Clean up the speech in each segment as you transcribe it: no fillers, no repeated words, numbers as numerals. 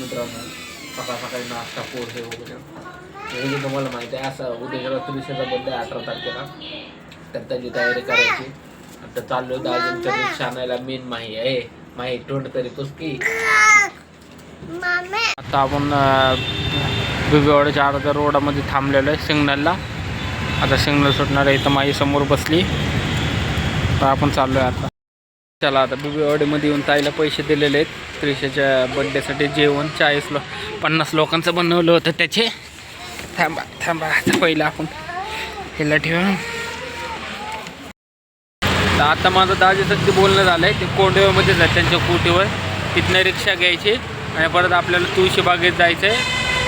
मित्रांनो, सकाळ सकाळी नाश्ता पोहे वगैरे हे तुम्हाला माहिती आहे. असं उद्या त्रिशाचा बड्डे 18 तारखेला, तर त्याची तयारी करायची. आता चाललो दाजींच्या रिक्षा आणायला. मेन माही आहे, माही तोंड तरी पुसकी. आता आपण बिबीवाड्याच्या अर्ध्या रोडामध्ये थांबलेलो आहे सिग्नलला. आता सिग्नल सुटणार आहे. इथं माही समोर बसली, तर आपण चाललो आहे आता. चला आता बिबीवाडीमध्ये येऊन ताईला पैसे दिलेले आहेत त्रिशाच्या बड्डेसाठी. जेवण 50 लोकांचं बनवलं होतं त्याचे. थांबा आता पहिलं आपण ह्याला ठेवा. तर आता माझं दाजीचं ते बोलणं झालं आहे. ते कोंडव्यामध्ये जात त्यांच्या कुटीवर, तिथनं रिक्षा घ्यायची आणि परत आपल्याला तुळशीबागेत जायचं आहे.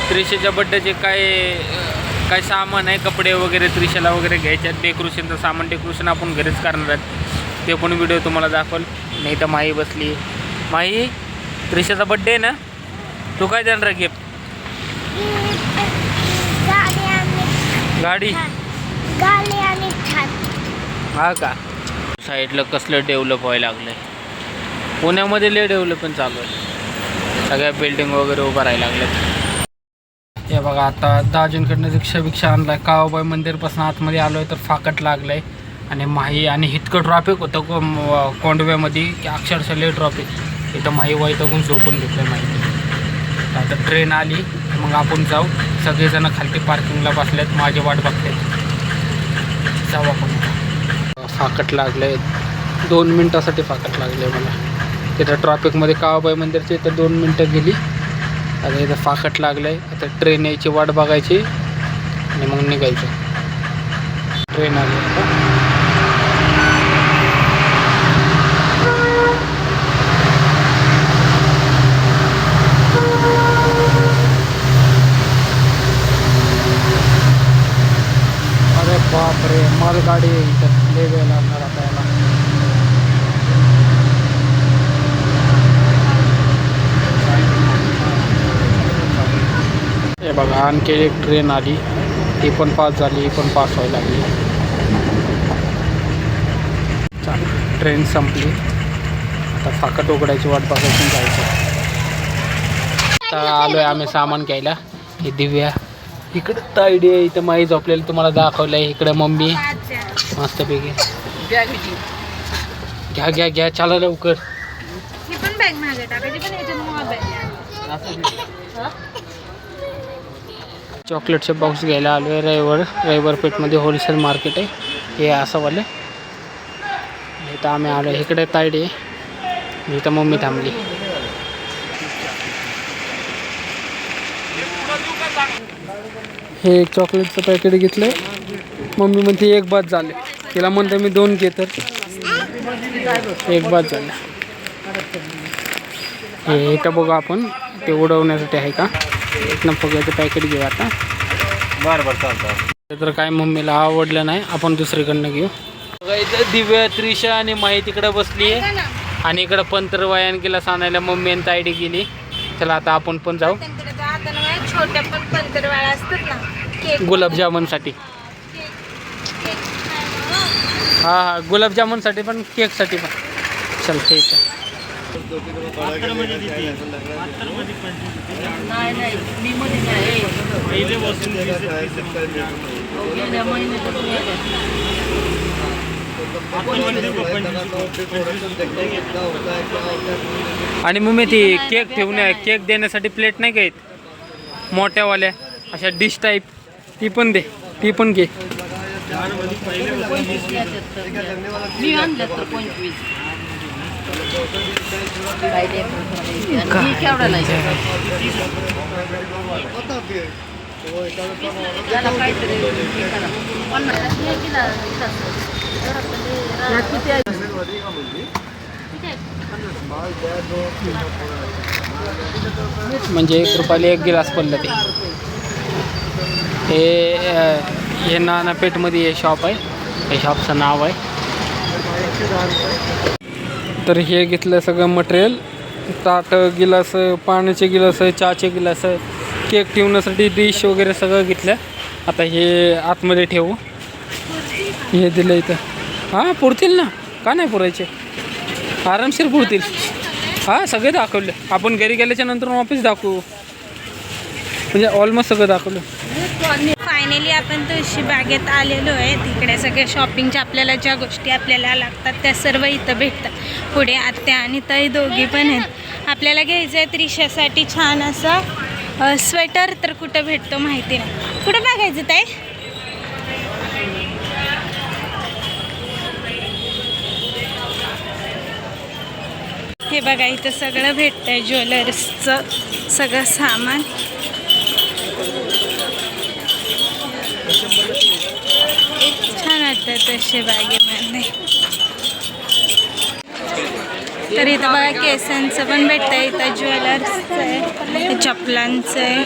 त्रिशाच्या बड्डेचे काय सामान आहे, कपडे वगैरे त्रिशाला वगैरे घ्यायचे आहेत. डेकोरेशनचं सामान, डेकोरेशन आपण घरीच करणार आहेत. ते पण व्हिडिओ तुम्हाला दाखवल. नाही तर माही बसली. माही, त्रिशाचा बड्डे आहे ना, तू काय देणार गिफ्ट? गाडी आणि हा का? साईडला कसलं डेव्हलप व्हायला लागलंय. पुण्यामध्ये लय डेव्हलपमेंट चालू आहे. सगळ्या बिल्डिंग वगैरे उभं राहायला लागल्यात. हे बघा आता दाजींकडनं रिक्षा आणलाय. काळोबाई मंदिरपासून आतमध्ये आलोय तर फाकट लागलाय. आणि माही आणि इतकं ट्रॉफिक होतं कोंडव्यामध्ये की अक्षरशः लय ट्रॉफिक. इथं माही वैतागून झोपून घेतलं माहिती. आता ट्रेन आली मग आपण जाऊ. सगळेजण खालती पार्किंगला बसलेत, माझी वाट बघतात. जाऊ आपण. फाकट लागले 2 मिनटासाठी फाकट लागले मला. तिथं ट्रॉफिकमध्ये काळोबाई मंदिरची इथं 2 मिनटं गेली. आता इथं फाकट लागलं. आता ट्रेन यायची वाट बघायची आणि मग निघायचं. ट्रेन आली आता. अरे बापरे, मालगाडी इथं लय वेळ लागणार आता याला. हे बघा आणखी एक ट्रेन आली. ती पण पास झाली, ही पण पास व्हायला लागली. ट्रेन संपली. आता फाकट उघडायची वाट बघायची जायचं. आता आलो आहे आम्ही सामान घ्यायला. हे दिव्या इकडं तायडी आहे. इथं माही झोपलेलं तुम्हाला दाखवलं आहे. इकडं मम्मी मस्तपैकी. घ्या चला लवकर. चॉकलेटचे बॉक्स घ्यायला आलो आहे. रविवार पेठमध्ये होलसेल मार्केट आहे हे असंवाले. इथं आम्ही आलो आहे. इकडे तायडी आहे. इथं मम्मी थांबली. हे एक चॉकलेटचं पॅकेट घेतलं. मम्मी म्हणते एक बाद झाले. तिला म्हणते मी 2 घे, तर एक बाद झालं. हे इथं बघा आपण ते उडवण्यासाठी आहे का. एक ना फुग्याचं पॅकेट घेऊ आता. बरं चालतं. तर काय मम्मीला आवडलं नाही, आपण दुसरीकडनं घेऊ. बघा इथं दिव्या, त्रिशा आणि माही तिकडं बसली आहे. आणि इकडं पंतर वयान गेला आणायला मम्मी आणि तायडी गेली. चला आता आपण पण जाऊ. छोट्या पण पंतरवाळा असतात ना गुलाबजामुनसाठी. हा गुलाबजामुनसाठी पण केकसाठी पण. चल ठीक आहे. आणि मम्मी ती केक देण्यासाठी प्लेट नाही का मोठ्यावाल्या अशा डिश टाईप, ती पण दे. ती पण घे. म्हणजे 1 रुपयाला 1 गिलास पडलं ते. हे नानापेठमध्ये हे शॉप आहे. हे शॉपचं नाव आहे. तर हे घेतलं सगळं मटेरियल. ताट, गिलास, पाण्याचे गिलास, चहाचे गिलास, केक ठेवण्यासाठी डिश वगैरे सगळं घेतलं. आता हे आतमध्ये ठेवू. हे दिलं इथं. हां पुरतील ना, का नाही पुरायचे, आरामशीर पुरतील. हां सगळे दाखवले. आपण घरी गेल्याच्या नंतर वापस दाखवू. म्हणजे ऑलमोस्ट सगळं दाखवलं. फायनली आपण तुळशी बागेत आलेलो आहे. तिकडे सगळे शॉपिंगच्या आपल्याला ज्या गोष्टी आपल्याला लागतात त्या सर्व इथं भेटतात. पुढे आत्या आणि ताई दोघी पण आहेत. आपल्याला घ्यायचं आहे त्रिशासाठी छान असं स्वेटर. तर कुठं भेटतो माहिती नाही. कुठं बघायचं ताई? हे बघा इथं सगळं भेटतंय ज्वेलर्सचं सगळं सामान. छान वाटतं तसे बागेमध्ये. तर इथं बघा केसांचं पण भेटतंय. इथं ज्वेलर्सचं आहे, चपलांचं आहे.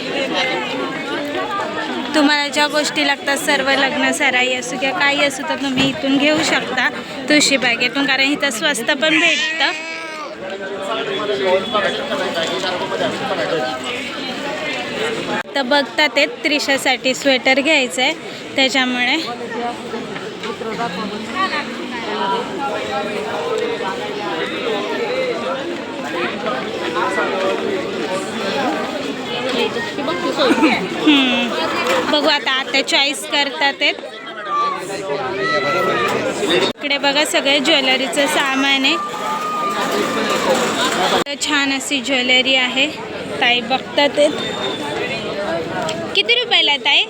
तुम्हाला ज्या गोष्टी लागतात सर्व लग्न सराई असू किंवा काही असू तर तुम्ही इथून घेऊ शकता तुळशी बागेतून. कारण इथं स्वस्त पण भेटतं. तर बघतात ते त्रिशासाठी स्वेटर घ्यायचं आहे त्याच्यामुळे. बघू आता चॉईस करतात. इकडे बघा सगळे ज्वेलरीचं सामान आहे. छान अशी ज्वेलरी आहे. ताई बघतात. किती रुपयाला ताई?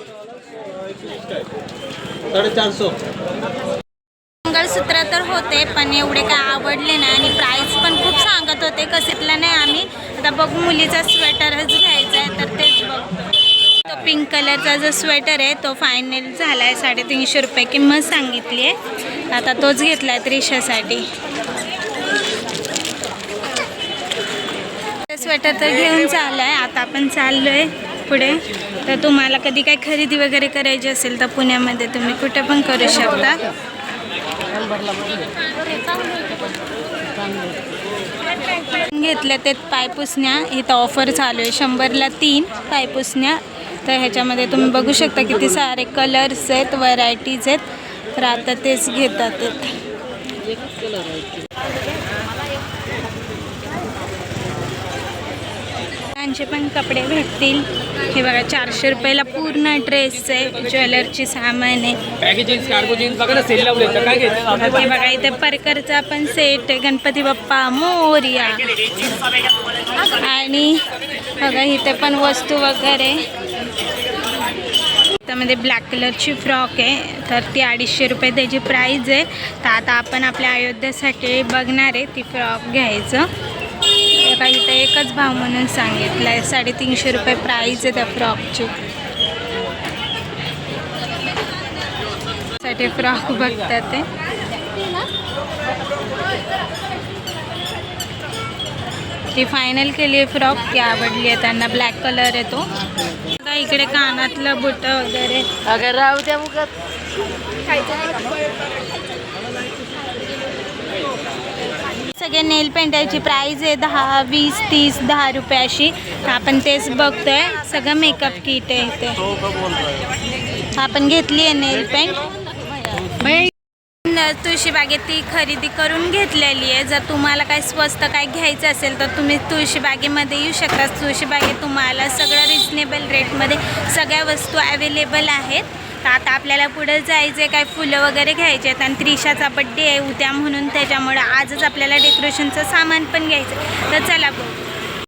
450. मंगळसूत्र तर होते पण एवढे काय आवडले नाही आणि प्राईस पण खूप सांगत होते. कसितलं नाही आम्ही. आता बघू मुलीचा स्वेटरच घ्यायचा आहे तर तेच बघतो. तो पिंक कलरचा जो स्वेटर आहे तो फायनल झाला आहे. 350 रुपये किंमत सांगितली आहे. आता तोच घेतला आहे त्रिशासाठी. स्वेटर तर घेऊन चाललं आहे. आता आपण चाललो आहे पुढे. तर तुम्हाला कधी काही खरेदी वगैरे करायची असेल तर पुण्यामध्ये तुम्ही कुठे पण करू शकता. घेतल्या ते पायपुसण्या. इथं ऑफर चालू आहे 100ला 3 पायपुसण्या. तर ह्याच्यामध्ये तुम्ही बघू शकता किती सारे कलर्स आहेत, व्हरायटीज आहेत. तर आता तेच घेतात. त्यांचे पण कपडे भेटतील. हे बघा 400 रुपयाला पूर्ण ड्रेस आहे. ज्वेलरची सामान आहे. हे बघा इथे परकरचा पण सेट आहे. गणपती बाप्पा मोरया. आणि बघा इथे पण वस्तू वगैरे. त्यामध्ये ब्लॅक कलरची फ्रॉक आहे तर ती 250 रुपये त्याची प्राईज आहे. तर आता आपण आपल्या अयोध्येसाठी बघणार आहे ती फ्रॉक घ्यायचं. काही इथं एकच भाव म्हणून सांगितलं आहे. 350 रुपये प्राईज आहे त्या फ्रॉकची. साठी फ्रॉक बघतात ते. ती फायनल केली आहे फ्रॉक. ती आवडली आहे त्यांना. ब्लॅक कलर आहे तो. आता इकडे कानातलं बुटं वगैरे. अगर राहू द्या मुखात. सगळे नेल पेंटाची प्राईज आहे 10, 20, 30, 10 रुपये अशी. तर आपण तेच बघतोय. सगळं मेकअप किट आहे इथे. आपण घेतली आहे नेल पेंट. तुळशी बागेत ती खरेदी करून घेतलेली आहे. जर तुम्हाला काही स्वस्त काय घ्यायचं असेल तर तुम्ही तुळशी बागेमध्ये येऊ शकता. तुळशी बागेत तुम्हाला सगळं रिजनेबल रेटमध्ये सगळ्या वस्तू अवेलेबल आहेत. तर आता आपल्याला पुढे जायचं आहे. काय फुलं वगैरे घ्यायचे आहेत आणि त्रिशाचा बड्डे आहे उद्या म्हणून त्याच्यामुळे आजच आपल्याला डेकोरेशनचं सामान पण घ्यायचं. तर चला बघू.